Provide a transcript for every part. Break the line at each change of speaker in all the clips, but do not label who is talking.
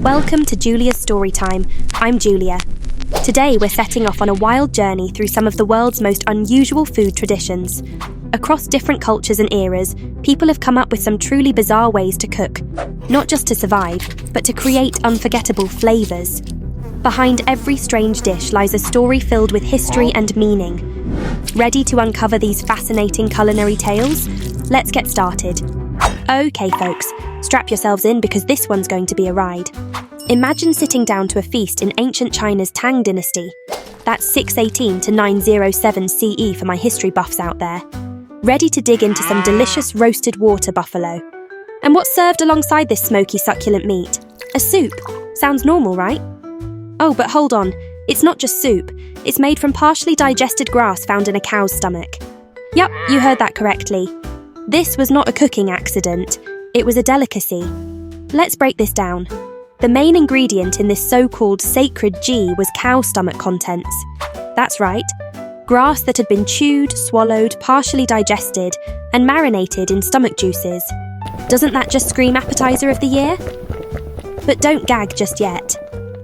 Welcome to Julia's Storytime. I'm Julia. Today we're setting off on a wild journey through some of the world's most unusual food traditions. Across different cultures and eras, people have come up with some truly bizarre ways to cook, not just to survive, but to create unforgettable flavours. Behind every strange dish lies a story filled with history and meaning. Ready to uncover these fascinating culinary tales? Let's get started. Okay, folks, strap yourselves in because this one's going to be a ride. Imagine sitting down to a feast in ancient China's Tang dynasty. That's 618 to 907 CE for my history buffs out there. Ready to dig into some delicious roasted water buffalo. And what's served alongside this smoky, succulent meat? A soup. Sounds normal, right? Oh, but hold on. It's not just soup. It's made from partially digested grass found in a cow's stomach. Yup, you heard that correctly. This was not a cooking accident. It was a delicacy. Let's break this down. The main ingredient in this so-called sacred ghee was cow stomach contents. That's right. Grass that had been chewed, swallowed, partially digested, and marinated in stomach juices. Doesn't that just scream appetizer of the year? But don't gag just yet.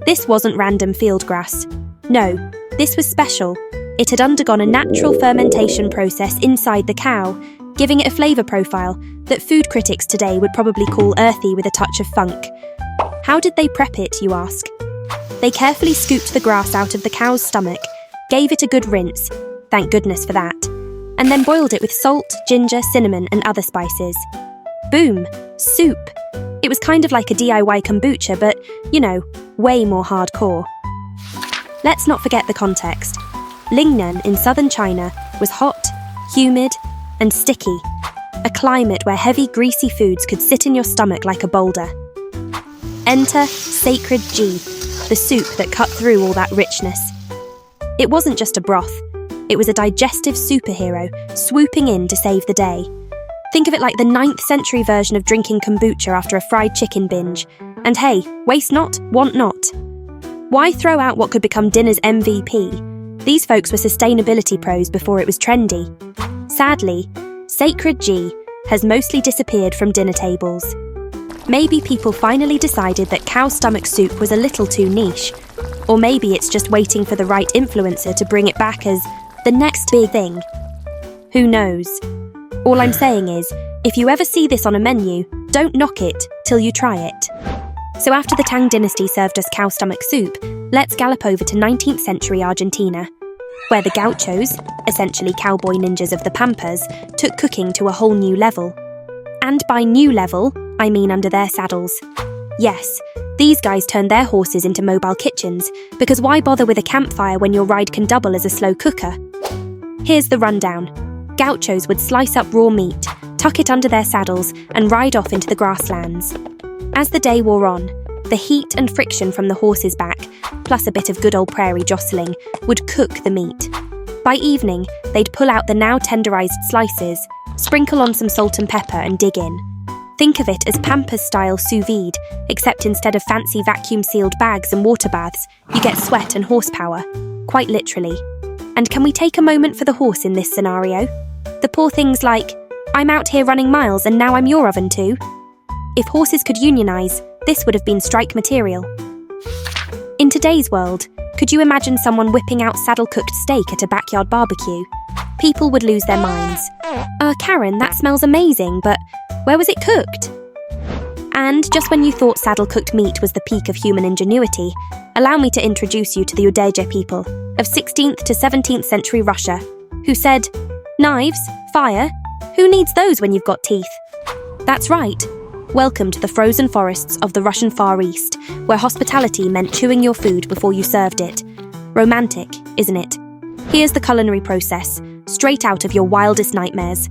This wasn't random field grass. No, this was special. It had undergone a natural fermentation process inside the cow, giving it a flavour profile that food critics today would probably call earthy with a touch of funk. How did they prep it, you ask? They carefully scooped the grass out of the cow's stomach, gave it a good rinse, thank goodness for that, and then boiled it with salt, ginger, cinnamon and other spices. Boom! Soup! It was kind of like a DIY kombucha, but, way more hardcore. Let's not forget the context. Lingnan in southern China was hot, humid, and sticky. A climate where heavy, greasy foods could sit in your stomach like a boulder. Enter sacred ghee, the soup that cut through all that richness. It wasn't just a broth. It was a digestive superhero swooping in to save the day. Think of it like the 9th century version of drinking kombucha after a fried chicken binge. And hey, waste not, want not. Why throw out what could become dinner's MVP? These folks were sustainability pros before it was trendy. Sadly, sacred ghee has mostly disappeared from dinner tables. Maybe people finally decided that cow stomach soup was a little too niche. Or maybe it's just waiting for the right influencer to bring it back as the next big thing. Who knows? All I'm saying is, if you ever see this on a menu, don't knock it till you try it. So after the Tang dynasty served us cow stomach soup, let's gallop over to 19th century Argentina, where the gauchos, essentially cowboy ninjas of the Pampas, took cooking to a whole new level. And by new level, I mean under their saddles. Yes, these guys turned their horses into mobile kitchens, because why bother with a campfire when your ride can double as a slow cooker? Here's the rundown. Gauchos would slice up raw meat, tuck it under their saddles, and ride off into the grasslands. As the day wore on, the heat and friction from the horse's back, plus a bit of good old prairie jostling, would cook the meat. By evening, they'd pull out the now tenderized slices, sprinkle on some salt and pepper and dig in. Think of it as Pampas-style sous vide, except instead of fancy vacuum-sealed bags and water baths, you get sweat and horsepower. Quite literally. And can we take a moment for the horse in this scenario? The poor thing's like, I'm out here running miles and now I'm your oven too. If horses could unionize, this would have been strike material. In today's world, could you imagine someone whipping out saddle-cooked steak at a backyard barbecue? People would lose their minds. Karen, that smells amazing, but where was it cooked? And just when you thought saddle-cooked meat was the peak of human ingenuity, allow me to introduce you to the Udeja people of 16th to 17th century Russia, who said, knives, fire, who needs those when you've got teeth? That's right. Welcome to the frozen forests of the Russian Far East, where hospitality meant chewing your food before you served it. Romantic, isn't it? Here's the culinary process, straight out of your wildest nightmares.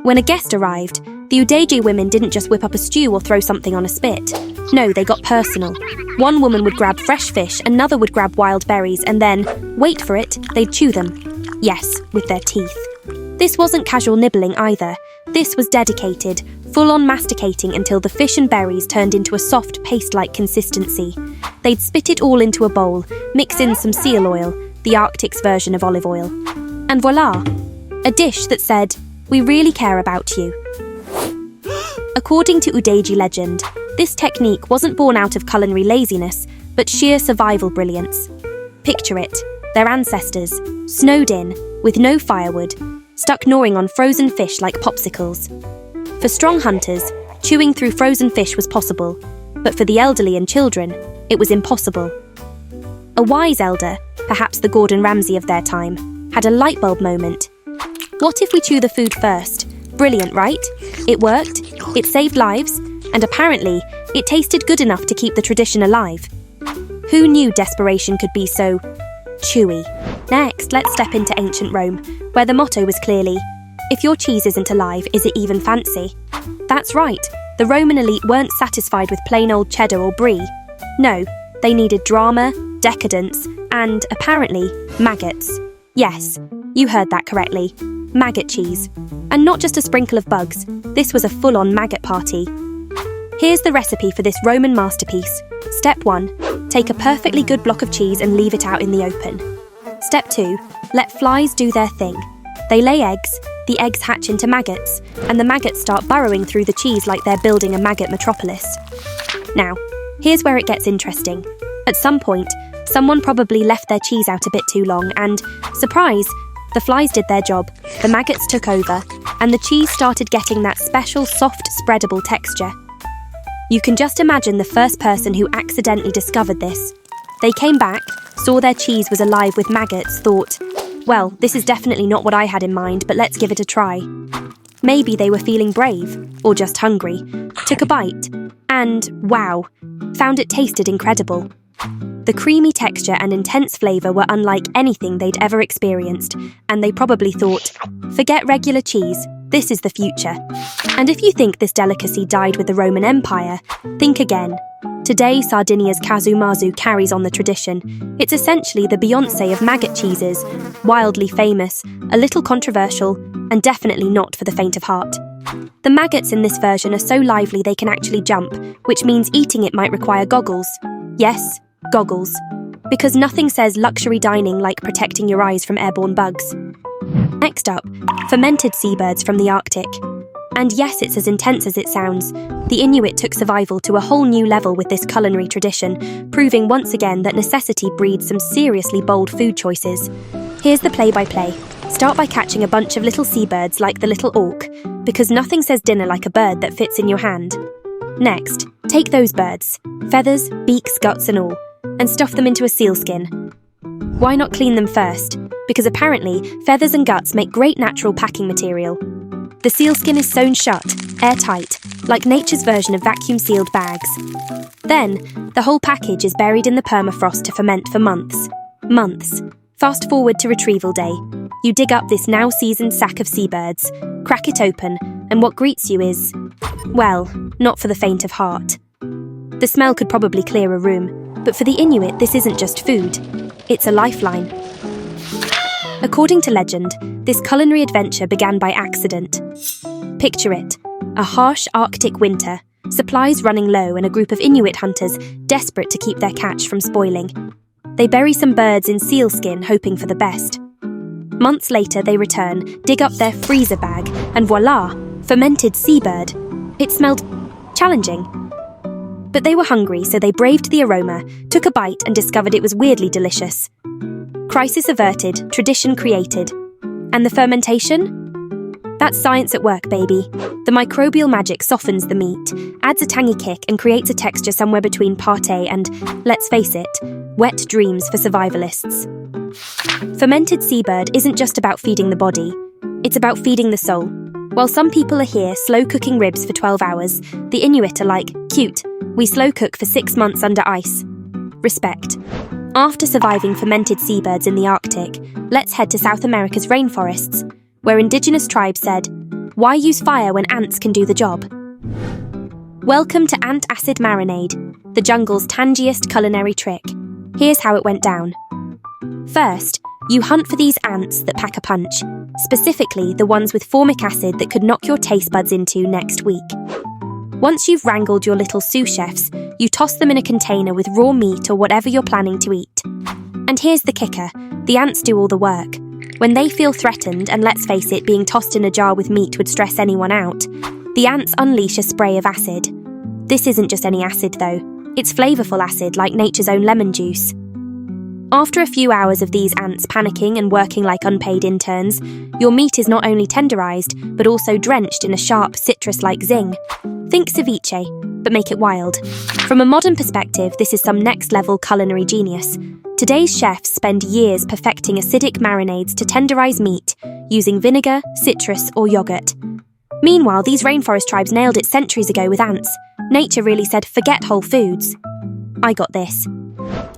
When a guest arrived, the Udeji women didn't just whip up a stew or throw something on a spit. No, they got personal. One woman would grab fresh fish, another would grab wild berries, and then, wait for it, they'd chew them. Yes, with their teeth. This wasn't casual nibbling either. This was dedicated, full-on masticating until the fish and berries turned into a soft paste-like consistency. They'd spit it all into a bowl, mix in some seal oil, the Arctic's version of olive oil. And voila! A dish that said, we really care about you. According to Udeji legend, This technique wasn't born out of culinary laziness, but sheer survival brilliance. Picture it, their ancestors, snowed in, with no firewood, stuck gnawing on frozen fish like popsicles. For strong hunters, chewing through frozen fish was possible, but for the elderly and children, it was impossible. A wise elder, perhaps the Gordon Ramsay of their time, had a light bulb moment. What if we chew the food first? Brilliant, right? It worked, it saved lives, and apparently, it tasted good enough to keep the tradition alive. Who knew desperation could be so chewy? Next, let's step into ancient Rome, where the motto was clearly, "If your cheese isn't alive, is it even fancy?" That's right, the Roman elite weren't satisfied with plain old cheddar or brie. No, they needed drama, decadence, and, apparently, maggots. Yes, you heard that correctly. Maggot cheese. And not just a sprinkle of bugs, this was a full-on maggot party. Here's the recipe for this Roman masterpiece. Step 1. Take a perfectly good block of cheese and leave it out in the open. Step 2. Let flies do their thing. They lay eggs, the eggs hatch into maggots, and the maggots start burrowing through the cheese like they're building a maggot metropolis. Now, here's where it gets interesting. At some point, someone probably left their cheese out a bit too long and, surprise, the flies did their job, the maggots took over, and the cheese started getting that special soft, spreadable texture. You can just imagine the first person who accidentally discovered this. They came back, saw their cheese was alive with maggots, thought, well, this is definitely not what I had in mind, but let's give it a try. Maybe they were feeling brave, or just hungry, took a bite, and, wow, found it tasted incredible. The creamy texture and intense flavour were unlike anything they'd ever experienced, and they probably thought, forget regular cheese, this is the future. And if you think this delicacy died with the Roman Empire, think again. Today, Sardinia's casu marzu carries on the tradition. It's essentially the Beyoncé of maggot cheeses, wildly famous, a little controversial, and definitely not for the faint of heart. The maggots in this version are so lively they can actually jump, which means eating it might require goggles. Yes, goggles. Because nothing says luxury dining like protecting your eyes from airborne bugs. Next up, fermented seabirds from the Arctic. And yes, it's as intense as it sounds. The Inuit took survival to a whole new level with this culinary tradition, proving once again that necessity breeds some seriously bold food choices. Here's the play-by-play. Start by catching a bunch of little seabirds like the little auk, because nothing says dinner like a bird that fits in your hand. Next, take those birds, feathers, beaks, guts and all, and stuff them into a sealskin. Why not clean them first? Because apparently, feathers and guts make great natural packing material. The sealskin is sewn shut, airtight, like nature's version of vacuum-sealed bags. Then, the whole package is buried in the permafrost to ferment for months. Months. Fast forward to retrieval day. You dig up this now seasoned sack of seabirds, crack it open, and what greets you is, well, not for the faint of heart. The smell could probably clear a room, but for the Inuit this isn't just food, it's a lifeline. According to legend, this culinary adventure began by accident. Picture it, a harsh Arctic winter, supplies running low and a group of Inuit hunters desperate to keep their catch from spoiling. They bury some birds in sealskin hoping for the best. Months later they return, dig up their freezer bag, and voila, fermented seabird. It smelled challenging. But they were hungry, so they braved the aroma, took a bite and discovered it was weirdly delicious. Crisis averted, tradition created. And the fermentation? That's science at work, baby. The microbial magic softens the meat, adds a tangy kick and creates a texture somewhere between pâté and, let's face it, wet dreams for survivalists. Fermented seabird isn't just about feeding the body, it's about feeding the soul. While some people are here slow cooking ribs for 12 hours, the Inuit are like, cute, we slow cook for 6 months under ice. Respect. After surviving fermented seabirds in the Arctic, let's head to South America's rainforests, where indigenous tribes said, why use fire when ants can do the job? Welcome to ant acid marinade, the jungle's tangiest culinary trick. Here's how it went down. First, you hunt for these ants that pack a punch, specifically the ones with formic acid that could knock your taste buds into next week. Once you've wrangled your little sous chefs, you toss them in a container with raw meat or whatever you're planning to eat. And here's the kicker, the ants do all the work. When they feel threatened, and let's face it, being tossed in a jar with meat would stress anyone out, the ants unleash a spray of acid. This isn't just any acid though. It's flavourful acid like nature's own lemon juice. After a few hours of these ants panicking and working like unpaid interns, your meat is not only tenderised, but also drenched in a sharp citrus-like zing. Think ceviche, but make it wild. From a modern perspective, this is some next-level culinary genius. Today's chefs spend years perfecting acidic marinades to tenderise meat, using vinegar, citrus, or yogurt. Meanwhile, these rainforest tribes nailed it centuries ago with ants. Nature really said, forget whole foods. I got this.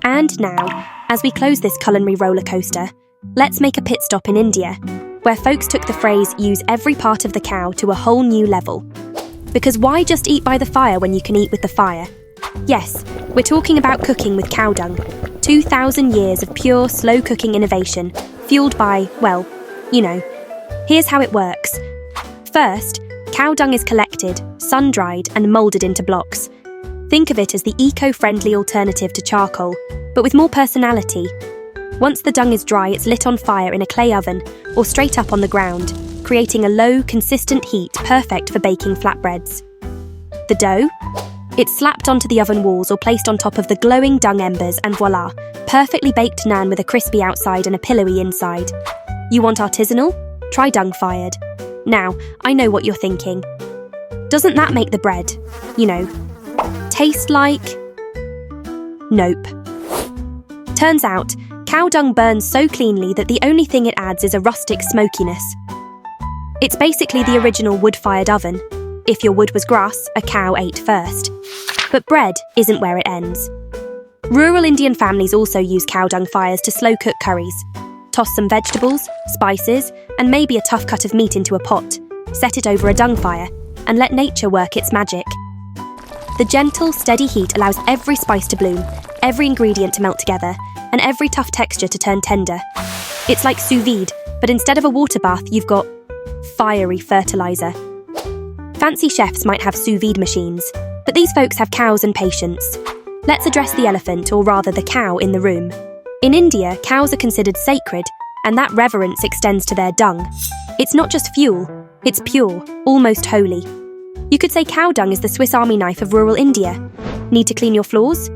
And now, as we close this culinary roller coaster, let's make a pit stop in India, where folks took the phrase use every part of the cow to a whole new level. Because why just eat by the fire when you can eat with the fire? Yes, we're talking about cooking with cow dung. 2,000 years of pure, slow-cooking innovation, fueled by, well, you know. Here's how it works. First, cow dung is collected, sun-dried, and moulded into blocks. Think of it as the eco-friendly alternative to charcoal, but with more personality. Once the dung is dry, it's lit on fire in a clay oven or straight up on the ground, creating a low, consistent heat perfect for baking flatbreads. The dough? It's slapped onto the oven walls or placed on top of the glowing dung embers and voila, perfectly baked naan with a crispy outside and a pillowy inside. You want artisanal? Try dung-fired. Now, I know what you're thinking. Doesn't that make the bread, taste like? Nope. Turns out, cow dung burns so cleanly that the only thing it adds is a rustic smokiness. It's basically the original wood-fired oven. If your wood was grass, a cow ate first. But bread isn't where it ends. Rural Indian families also use cow dung fires to slow-cook curries. Toss some vegetables, spices, and maybe a tough cut of meat into a pot, set it over a dung fire, and let nature work its magic. The gentle, steady heat allows every spice to bloom, every ingredient to melt together, and every tough texture to turn tender. It's like sous vide, but instead of a water bath, you've got fiery fertilizer. Fancy chefs might have sous vide machines, but these folks have cows and patience. Let's address the elephant, or rather the cow, in the room. In India, cows are considered sacred, and that reverence extends to their dung. It's not just fuel, it's pure, almost holy. You could say cow dung is the Swiss Army knife of rural India. Need to clean your floors?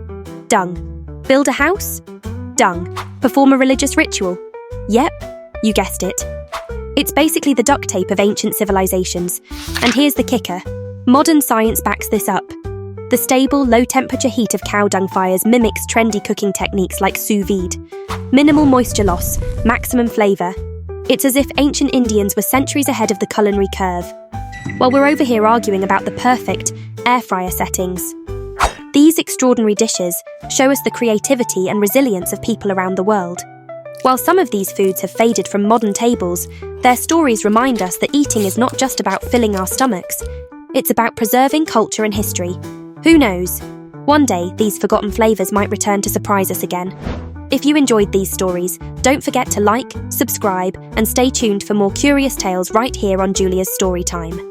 Dung. Build a house? Dung. Perform a religious ritual? Yep, you guessed it. It's basically the duct tape of ancient civilizations. And here's the kicker. Modern science backs this up. The stable, low-temperature heat of cow dung fires mimics trendy cooking techniques like sous vide. Minimal moisture loss, maximum flavour. It's as if ancient Indians were centuries ahead of the culinary curve. While we're over here arguing about the perfect air fryer settings. These extraordinary dishes show us the creativity and resilience of people around the world. While some of these foods have faded from modern tables, their stories remind us that eating is not just about filling our stomachs. It's about preserving culture and history. Who knows? One day, these forgotten flavours might return to surprise us again. If you enjoyed these stories, don't forget to like, subscribe, and stay tuned for more curious tales right here on Julia's Storytime.